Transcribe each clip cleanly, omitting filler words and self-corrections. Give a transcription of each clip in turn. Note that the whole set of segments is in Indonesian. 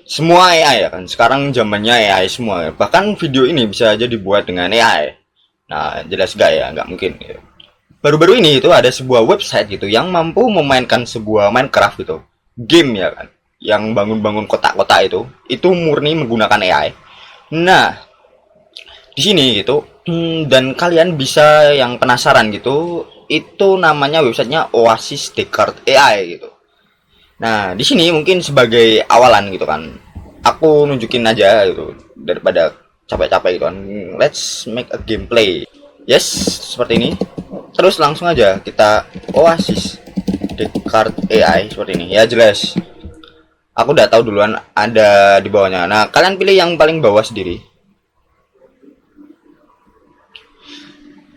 semua AI ya kan. Sekarang zamannya AI semua. Bahkan video ini bisa aja dibuat dengan AI. Nah, jelas gak ya? Nggak mungkin. Baru-baru ini itu ada sebuah website gitu yang mampu memainkan sebuah Minecraft gitu. Game ya kan. Yang bangun-bangun kotak-kotak itu murni menggunakan AI. Nah, di sini gitu. Dan kalian bisa yang penasaran gitu, itu namanya websitenya Oasis Descartes AI gitu. Nah, di sini mungkin sebagai awalan gitu kan. Aku nunjukin aja gitu daripada capek-capek gitu kan. Let's make a gameplay. Yes, seperti ini. Terus langsung aja kita Oasis Descartes AI seperti ini. Ya jelas. Aku udah tahu duluan ada di bawahnya. Nah, kalian pilih yang paling bawah sendiri.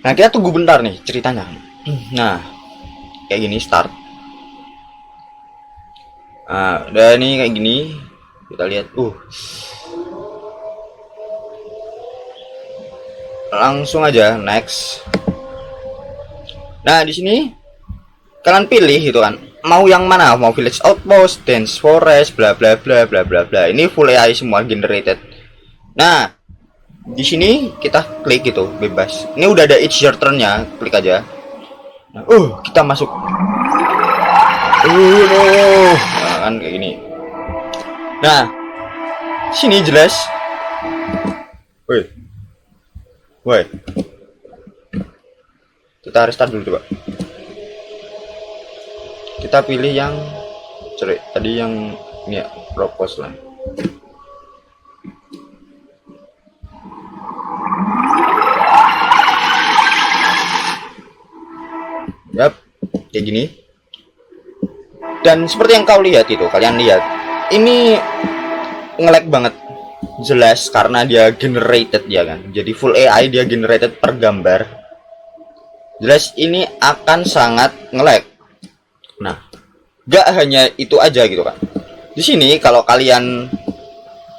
Nah, kita tunggu bentar nih ceritanya. Nah, kayak gini start. Nah, udah nih kayak gini. Kita lihat. Langsung aja next. Nah, di sini kalian pilih gitu kan. Mau yang mana? Mau village outpost, dance forest, bla bla bla bla bla bla. Ini full AI semua generated. Nah, di sini kita klik gitu, bebas. Ini udah ada each your turn-nya, klik aja. Nah, kita masuk. No. Nah, kan kayak gini. Nah, sini jelas. Woi, woi. Kita restart dulu coba. Kita pilih yang tadi yang ini ya, propose lah. Yap, kayak gini. Dan seperti yang kau lihat itu, kalian lihat, ini nge-lag banget. Jelas karena dia generated ya kan. Jadi full AI dia generated per gambar. Jelas ini akan sangat nge-lag. Nah, gak hanya itu aja gitu kan. Di sini kalau kalian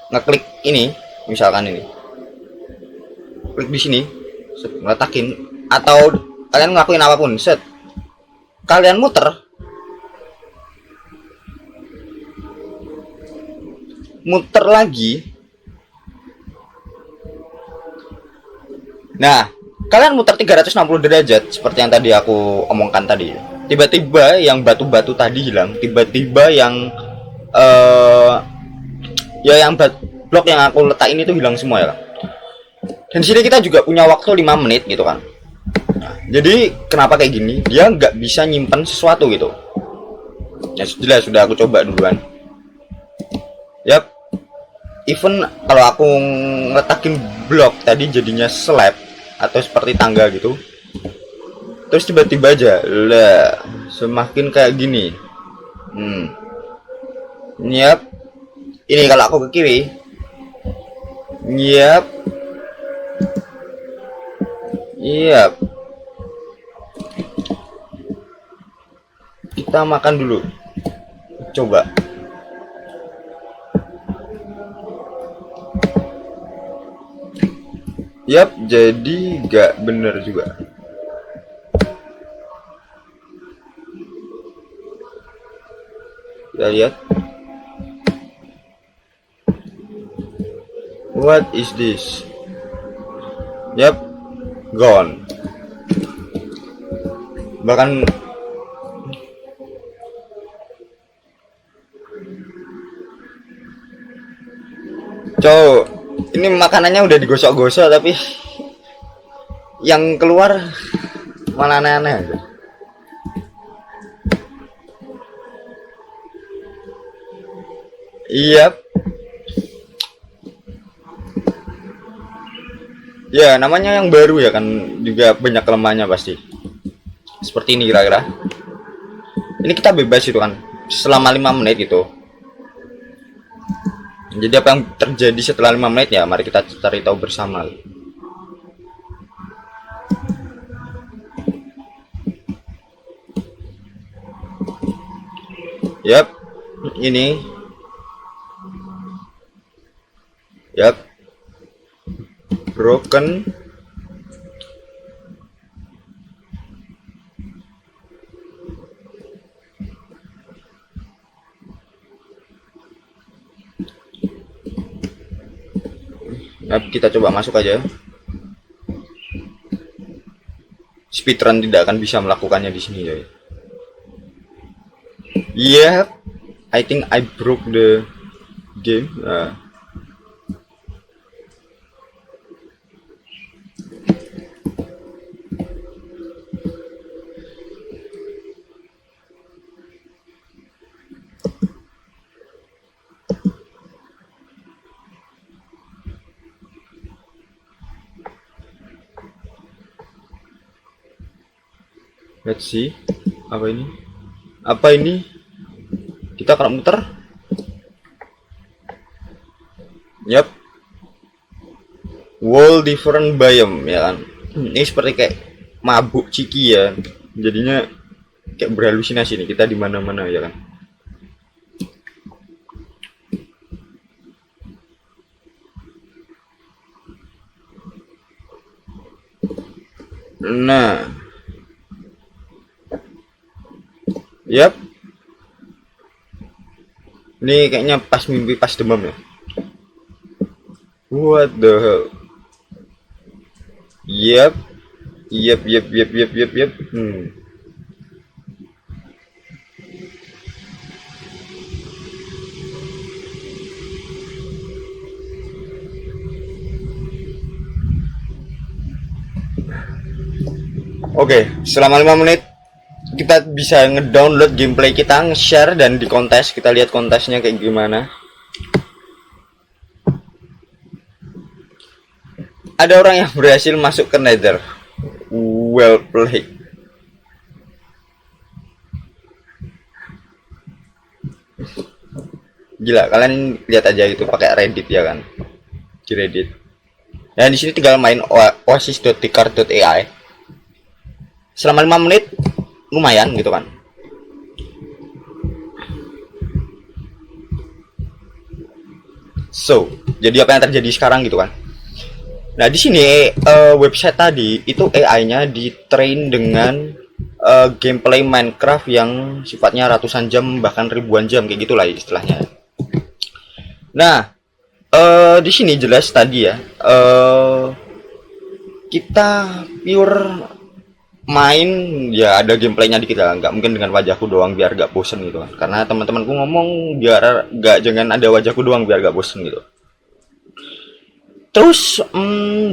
ngeklik ini, misalkan ini, klik di sini, ngeletakin atau kalian ngelakuin apapun, set, kalian muter lagi. Nah, kalian muter 360 derajat seperti yang tadi aku omongkan tadi. Tiba-tiba yang batu-batu tadi hilang, tiba-tiba yang ya yang blok yang aku letak ini tuh hilang semua ya. Dan sini kita juga punya waktu 5 menit gitu kan. Nah, jadi kenapa kayak gini? Dia nggak bisa nyimpan sesuatu gitu. Ya jelas sudah aku coba duluan. Yap, even kalau aku ngeletakin blok tadi jadinya slab atau seperti tangga gitu, terus tiba-tiba aja lah semakin kayak gini. Yap, ini kalau aku ke kiri. Yap, yap, kita makan dulu, coba. Yap, jadi gak bener juga. Kita lihat. What is this? Yap, gone. Bahkan cowok, ini makanannya udah digosok-gosok tapi yang keluar malah aneh-aneh aja. Iya. Ya, namanya yang baru ya kan juga banyak kelemahannya pasti. Seperti ini kira-kira. Ini kita bebas itu kan selama 5 menit gitu. Jadi apa yang terjadi setelah 5 menit ya mari kita cari tahu bersama. Yap, ini. Yap, broken. Nah, kita coba masuk aja. Speedrun tidak akan bisa melakukannya di sini ya. Yeah, I think I broke the game. Let's see. Apa ini? Apa ini? Kita akan muter. Yap. World different biome ya kan. Ini seperti kayak mabuk ciki ya. Jadinya kayak berhalusinasi nih, kita di mana-mana ya kan. Nah, yap. Ini kayaknya pas mimpi pas demam ya. What the hell? Yap. Yap. Oke, selama 5 menit kita bisa ngedownload gameplay kita, nge-share dan di kontes. Kita lihat kontesnya kayak gimana. Ada orang yang berhasil masuk ke Nether. Well played. Gila, kalian lihat aja itu pakai Reddit ya kan. Di Reddit. Dan di sini tinggal main oasis.tikar.ai. Selama 5 menit lumayan gitu kan. So, jadi apa yang terjadi sekarang gitu kan. Nah, di sini website tadi itu AI-nya di-train dengan gameplay Minecraft yang sifatnya ratusan jam bahkan ribuan jam kayak gitulah istilahnya. Nah, di sini jelas tadi ya, kita pure main ya ada gameplaynya dikit lah, nggak mungkin dengan wajahku doang biar gak bosen gitu kan. Karena teman-temanku ngomong biar nggak, jangan ada wajahku doang biar gak bosen gitu. Terus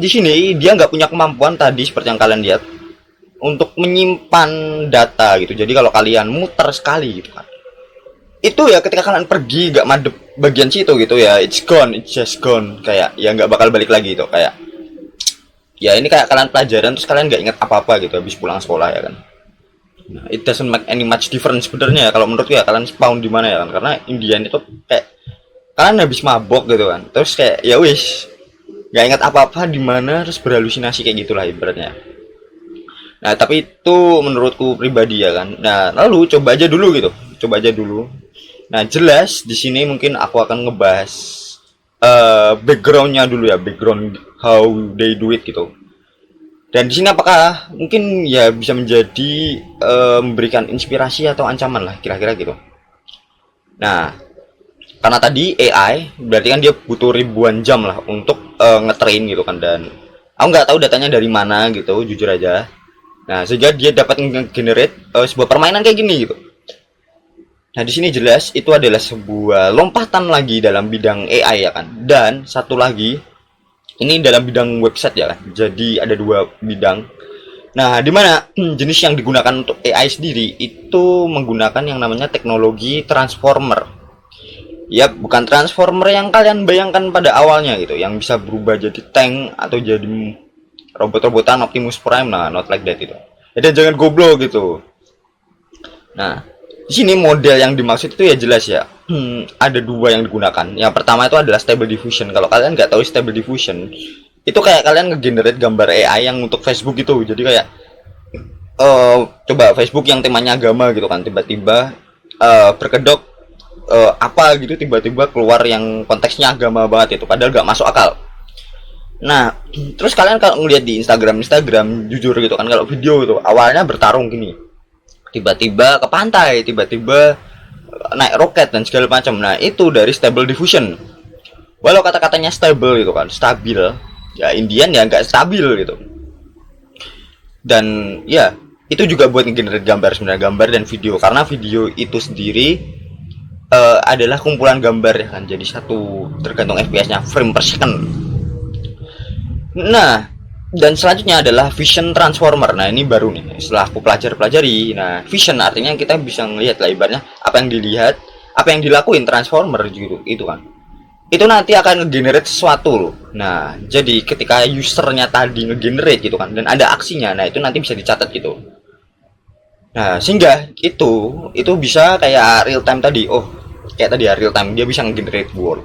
di sini dia nggak punya kemampuan tadi seperti yang kalian lihat untuk menyimpan data gitu. Jadi kalau kalian muter sekali gitu kan, itu ya ketika kalian pergi nggak madep bagian situ gitu ya, it's gone, it's just gone, kayak ya nggak bakal balik lagi gitu. Kayak ya ini kayak kalian pelajaran terus kalian nggak inget apa-apa gitu habis pulang sekolah ya kan. Nah, it doesn't make any much difference sebenarnya ya kalau menurutku ya. Kalian spawn di mana ya kan, karena Indian itu kayak kalian habis mabok gitu kan, terus kayak ya wis nggak ingat apa-apa di mana, terus berhalusinasi kayak gitulah ibaratnya. Nah, tapi itu menurutku pribadi ya kan. Nah, lalu coba aja dulu gitu, coba aja dulu. Nah, jelas di sini mungkin aku akan ngebahas backgroundnya dulu ya, background how they do it gitu. Dan di sini apakah mungkin ya bisa menjadi memberikan inspirasi atau ancaman lah kira-kira gitu. Nah, karena tadi AI berarti kan dia butuh ribuan jam lah untuk ngetrain gitu kan, dan aku nggak tahu datanya dari mana gitu jujur aja. Nah, sehingga dia dapat nge-generate sebuah permainan kayak gini gitu. Nah, di sini jelas itu adalah sebuah lompatan lagi dalam bidang AI ya kan. Dan satu lagi ini dalam bidang website ya kan. Jadi ada dua bidang. Nah, di mana jenis yang digunakan untuk AI sendiri itu menggunakan yang namanya teknologi transformer. Ya, bukan transformer yang kalian bayangkan pada awalnya gitu, yang bisa berubah jadi tank atau jadi robot-robotan Optimus Prime. Nah, not like that itu. Dan jangan goblok gitu. Nah, di sini model yang dimaksud itu ya jelas ya. Ada dua yang digunakan. Yang pertama itu adalah Stable Diffusion. Kalau kalian nggak tahu Stable Diffusion, itu kayak kalian nge-generate gambar AI yang untuk Facebook itu. Jadi kayak coba Facebook yang temanya agama gitu kan, tiba-tiba berkedok apa gitu, tiba-tiba keluar yang konteksnya agama banget itu, padahal nggak masuk akal. Nah, terus kalian kalau ngeliat di Instagram jujur gitu kan, kalau video itu awalnya bertarung gini, tiba-tiba ke pantai, tiba-tiba naik roket dan segala macam. Nah, itu dari Stable Diffusion. Walau kata-katanya stable gitu kan, stabil, ya Indian ya nggak stabil gitu. Dan ya itu juga buat ngegenerate gambar sebenarnya, gambar dan video, karena video itu sendiri adalah kumpulan gambar ya kan, jadi satu tergantung FPS-nya, frame per second. Nah, dan selanjutnya adalah vision transformer. Nah, ini baru nih setelah aku pelajari. Nah, vision artinya kita bisa ngelihat lah ibaratnya apa yang dilihat, apa yang dilakuin transformer gitu, itu kan. Itu nanti akan ngegenerate sesuatu loh. Nah, jadi ketika usernya tadi ngegenerate gitu kan dan ada aksinya, nah itu nanti bisa dicatat gitu. Nah, sehingga itu bisa kayak real time tadi. Oh, kayak tadi ya real time dia bisa nge-generate world.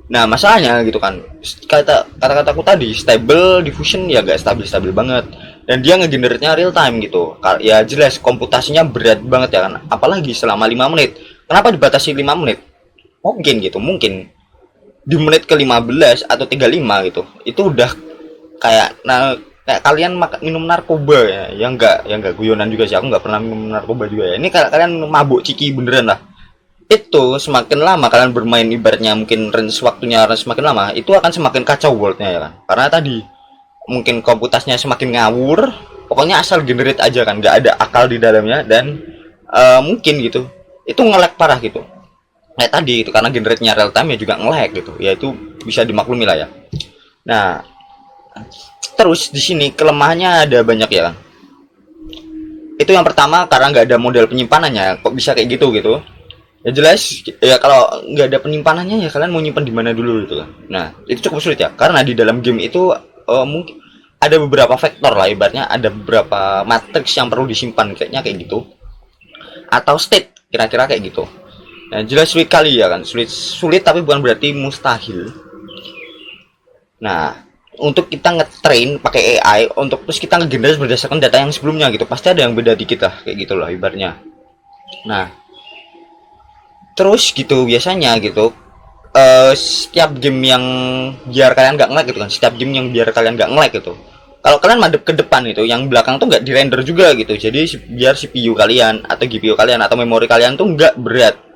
Nah, masalahnya gitu kan. Kata-kataku tadi stable diffusion ya gak stabil-stabil banget. Dan dia nge-generate-nya real time gitu. Ya jelas komputasinya berat banget ya kan. Apalagi selama 5 menit. Kenapa dibatasi 5 menit? Mungkin gitu, mungkin di menit ke-15 atau 35 gitu. Itu udah kayak kalian minum narkoba ya, yang enggak guyonan juga sih, aku nggak pernah minum narkoba juga ya, ini kalian mabuk ciki beneran lah. Itu semakin lama kalian bermain, ibaratnya mungkin range waktunya semakin lama, itu akan semakin kacau worldnya ya kan, karena tadi mungkin komputasnya semakin ngawur, pokoknya asal generate aja kan, nggak ada akal di dalamnya. Dan mungkin gitu itu nge-lag parah gitu kayak tadi itu, karena generate-nya real time ya juga nge-lag gitu ya, itu bisa dimaklumi lah ya. Nah, terus di sini kelemahannya ada banyak ya. Itu yang pertama, karena nggak ada model penyimpanannya, kok bisa kayak gitu. Ya jelas, ya kalau nggak ada penyimpanannya ya kalian mau nyimpan di mana dulu gitu kan. Nah, itu cukup sulit ya, karena di dalam game itu mungkin ada beberapa faktor lah, ibaratnya ada beberapa matriks yang perlu disimpan kayaknya kayak gitu. Atau state, kira-kira kayak gitu. Nah, jelas sulit kali ya kan, sulit tapi bukan berarti mustahil. Nah, untuk kita ngetrain pakai AI, untuk terus kita ngegenerate berdasarkan data yang sebelumnya gitu, pasti ada yang beda dikit lah kayak gitulah ibaratnya. Nah, terus gitu biasanya gitu, setiap game yang biar kalian nggak nge-lag gitu kan, setiap game yang biar kalian nggak nge-lag gitu, kalau kalian madep ke depan itu, yang belakang tuh nggak di render juga gitu, jadi biar CPU kalian atau GPU kalian atau memori kalian tuh nggak berat.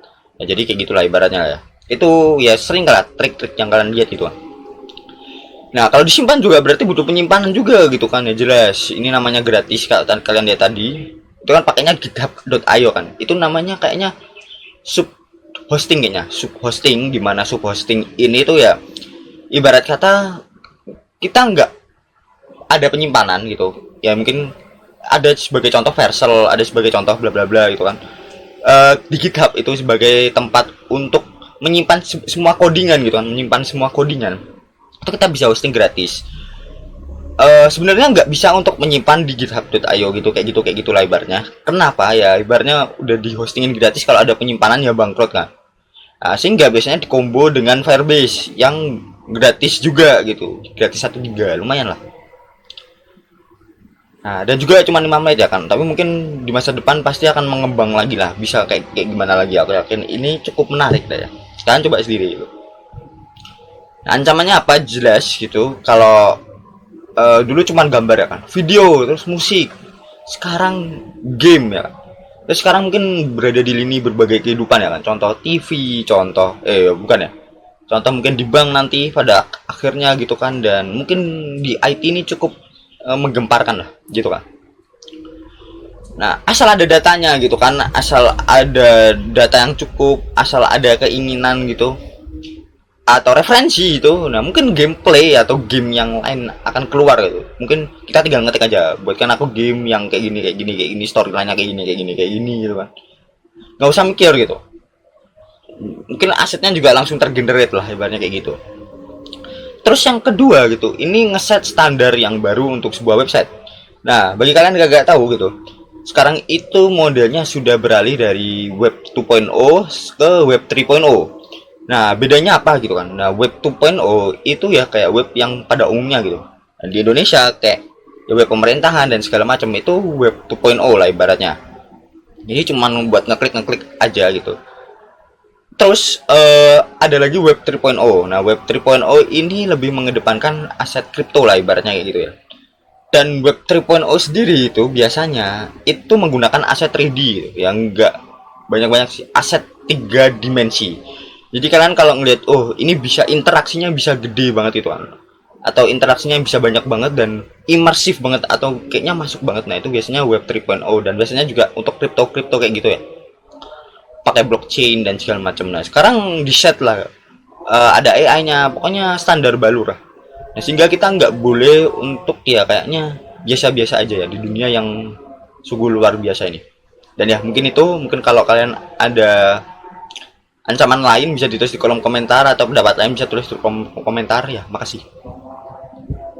Nah, jadi kayak gitulah ibaratnya ya. Itu ya sering kalah trik-trik yang kalian lihat itu kan. Nah, kalau disimpan juga berarti butuh penyimpanan juga gitu kan ya, jelas. Ini namanya gratis, kalau kalian lihat tadi. Itu kan pakainya github.io kan. Itu namanya kayaknya sub hosting kayaknya, sub hosting, di mana sub hosting ini tuh ya ibarat kata kita nggak ada penyimpanan gitu. Ya mungkin ada sebagai contoh Vercel, ada sebagai contoh bla bla bla gitu kan. Di GitHub itu sebagai tempat untuk menyimpan semua codingan gitu kan, menyimpan semua codingan. Itu kita bisa hosting gratis. Sebenarnya nggak bisa untuk menyimpan di github.io gitu, kayak gitu lah ibaratnya. Kenapa ya, ibaratnya udah di hostingin gratis, kalau ada penyimpanan ya bangkrut kan. Sehingga biasanya dikombo dengan Firebase yang gratis juga gitu, gratis 1 GB, lumayan lah. Nah, dan juga cuma 5 menit ya kan, tapi mungkin di masa depan pasti akan mengembang lagi lah, bisa kayak gimana lagi, aku yakin ini cukup menarik dah ya. Kalian coba sendiri gitu. Nah, ancamannya apa jelas gitu, kalau dulu cuman gambar ya kan, video, terus musik, sekarang game ya kan. Terus sekarang mungkin berada di lini berbagai kehidupan ya kan, contoh TV, contoh bukan ya, contoh mungkin di bank nanti pada akhirnya gitu kan. Dan mungkin di IT ini cukup menggemparkan lah gitu kan. Nah, asal ada datanya gitu kan, asal ada data yang cukup, asal ada keinginan gitu atau referensi itu, nah mungkin gameplay atau game yang lain akan keluar gitu. Mungkin kita tinggal ngetik aja, buatkan aku game yang kayak gini, storyline-nya kayak gini gitu kan. Nggak usah mikir gitu. Mungkin asetnya juga langsung tergenerate lah ibaratnya kayak gitu. Terus yang kedua gitu, ini ngeset standar yang baru untuk sebuah website. Nah, bagi kalian yang gak tahu gitu, sekarang itu modelnya sudah beralih dari web 2.0 ke web 3.0. Nah, bedanya apa gitu kan? Nah, web 2.0 itu ya kayak web yang pada umumnya gitu. Nah, di Indonesia kayak ya web pemerintahan dan segala macam, itu web 2.0 lah ibaratnya. Jadi cuma buat ngeklik aja gitu. Terus ada lagi web 3.0. Nah, web 3.0 ini lebih mengedepankan aset kripto lah ibaratnya kayak gitu ya. Dan web 3.0 sendiri itu biasanya itu menggunakan aset 3D gitu, yang enggak banyak-banyak sih, aset 3 dimensi. Jadi kalian kalau ngeliat, oh ini bisa interaksinya bisa gede banget itu kan, atau interaksinya bisa banyak banget dan imersif banget atau kayaknya masuk banget, nah itu biasanya web 3.0. Dan biasanya juga untuk kripto kayak gitu ya, pakai blockchain dan segala macam. Nah sekarang di set lah, ada AI-nya, pokoknya standar baru lah. Nah sehingga kita nggak boleh untuk ya kayaknya biasa-biasa aja ya di dunia yang sungguh luar biasa ini. Dan ya mungkin itu, mungkin kalau kalian ada ancaman lain bisa ditulis di kolom komentar, atau pendapat lain bisa tulis di kolom komentar ya. Makasih.